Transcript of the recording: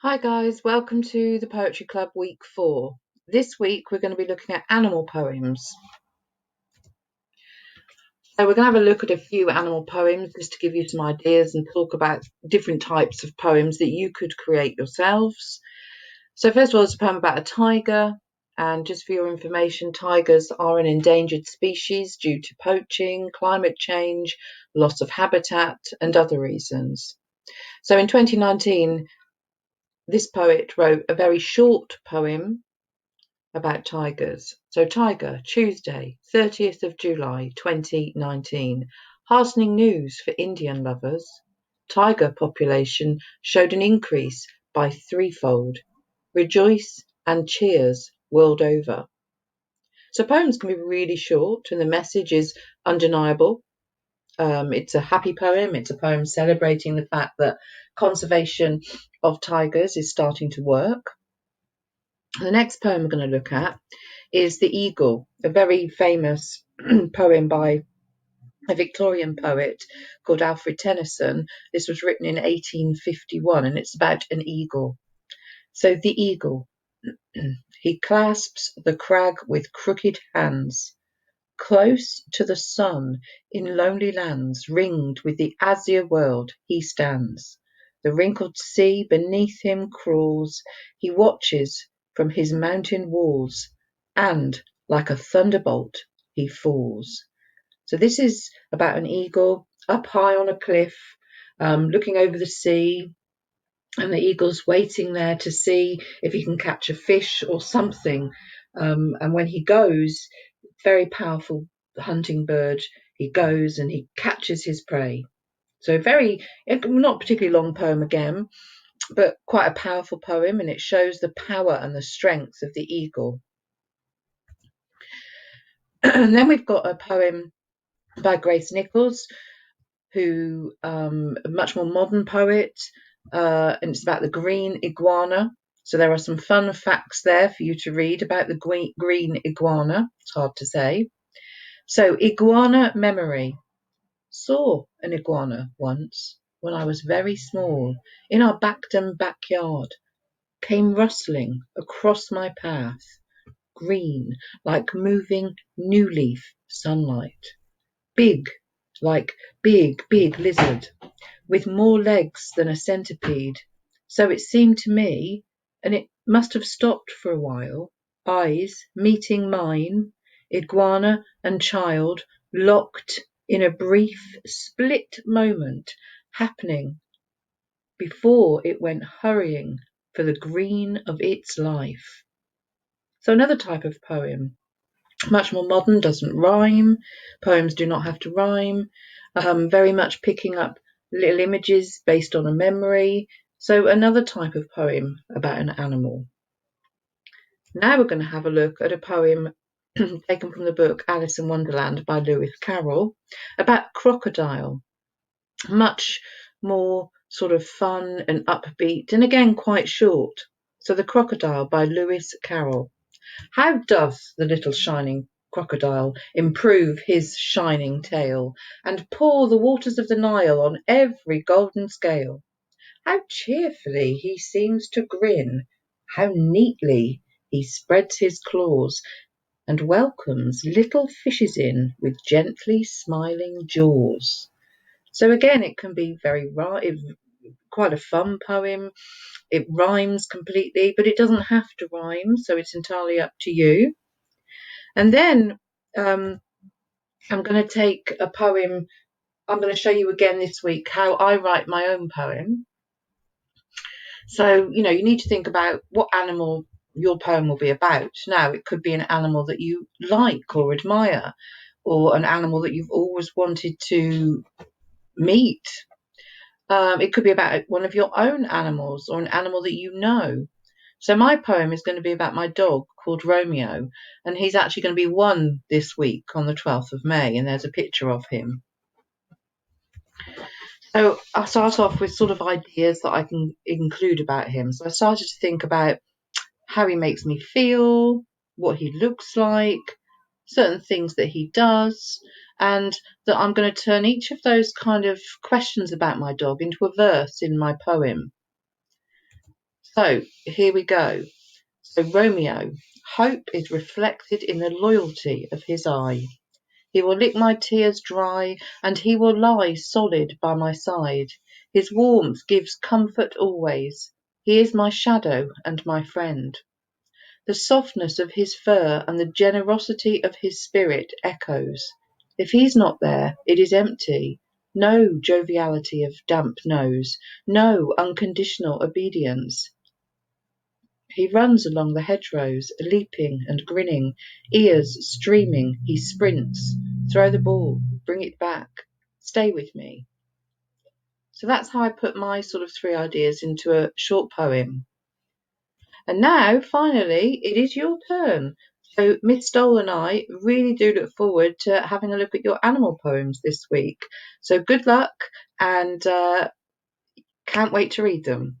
Hi guys, welcome to the Poetry Club week 4. This week we're going to be looking at animal poems. So we're going to have a look at a few animal poems just to give you some ideas and talk about different types of poems that you could create yourselves. So first of all, it's a poem about a tiger, and just for your information, tigers are an endangered species due to poaching, climate change, loss of habitat and other reasons. So in 2019, this poet wrote a very short poem about tigers. So Tiger, Tuesday, 30th of July 2019. Heartening news for Indian lovers. Tiger population showed an increase by threefold. Rejoice and cheers world over. So poems can be really short and the message is undeniable. It's a happy poem. It's a poem celebrating the fact that conservation of tigers is starting to work. The next poem we're going to look at is The Eagle, a very famous poem by a Victorian poet called Alfred Tennyson. This was written in 1851 and it's about an eagle. So the eagle, he clasps the crag with crooked hands. Close to the sun in lonely lands, ringed with the azure world, he stands. The wrinkled sea beneath him crawls. He watches from his mountain walls, and like a thunderbolt he falls. So this is about an eagle up high on a cliff, looking over the sea, and the eagle's waiting there to see if he can catch a fish or something. And when he goes, very powerful hunting bird, he goes and he catches his prey. So not particularly long poem again, but quite a powerful poem, and it shows the power and the strength of the eagle. And then we've got a poem by Grace Nichols, who a much more modern poet, and it's about the green iguana. So there are some fun facts there for you to read about the green iguana. It's hard to say. So iguana memory. Saw an iguana once when I was very small in our Backdon backyard. Came rustling across my path, green like moving new leaf sunlight. Big like big lizard with more legs than a centipede. So it seemed to me, and it must have stopped for a while, eyes meeting mine, iguana and child locked in a brief split moment happening before it went hurrying for the green of its life. So another type of poem, much more modern, doesn't rhyme. Poems do not have to rhyme. Very much picking up little images based on a memory. So another type of poem about an animal. Now we're going to have a look at a poem taken from the book Alice in Wonderland by Lewis Carroll about crocodile. Much more sort of fun and upbeat, and again quite short. So The Crocodile by Lewis Carroll. How does the little shining crocodile improve his shining tail and pour the waters of the Nile on every golden scale? How cheerfully he seems to grin, how neatly he spreads his claws and welcomes little fishes in with gently smiling jaws. So again, it can be quite a fun poem. It rhymes completely, but it doesn't have to rhyme, so it's entirely up to you. And then I'm going to take a poem. I'm going to show you again this week how I write my own poem. So, you need to think about what animal your poem will be about. Now, it could be an animal that you like or admire, or an animal that you've always wanted to meet. It could be about one of your own animals or an animal that you know. So my poem is going to be about my dog called Romeo, and he's actually going to be 1 this week on the 12th of May, and there's a picture of him. So I'll start off with sort of ideas that I can include about him. So I started to think about how he makes me feel, what he looks like, certain things that he does, and that I'm going to turn each of those kind of questions about my dog into a verse in my poem. So here we go. So Romeo, hope is reflected in the loyalty of his eye. He will lick my tears dry, and he will lie solid by my side. His warmth gives comfort always. He is my shadow and my friend. The softness of his fur and the generosity of his spirit echoes. If he's not there, it is empty. No joviality of damp nose, no unconditional obedience. He runs along the hedgerows, leaping and grinning, ears streaming. He sprints. Throw the ball, bring it back, stay with me. So that's how I put my sort of 3 ideas into a short poem. And now, finally, it is your turn. So Miss Stoll and I really do look forward to having a look at your animal poems this week. So good luck, and can't wait to read them.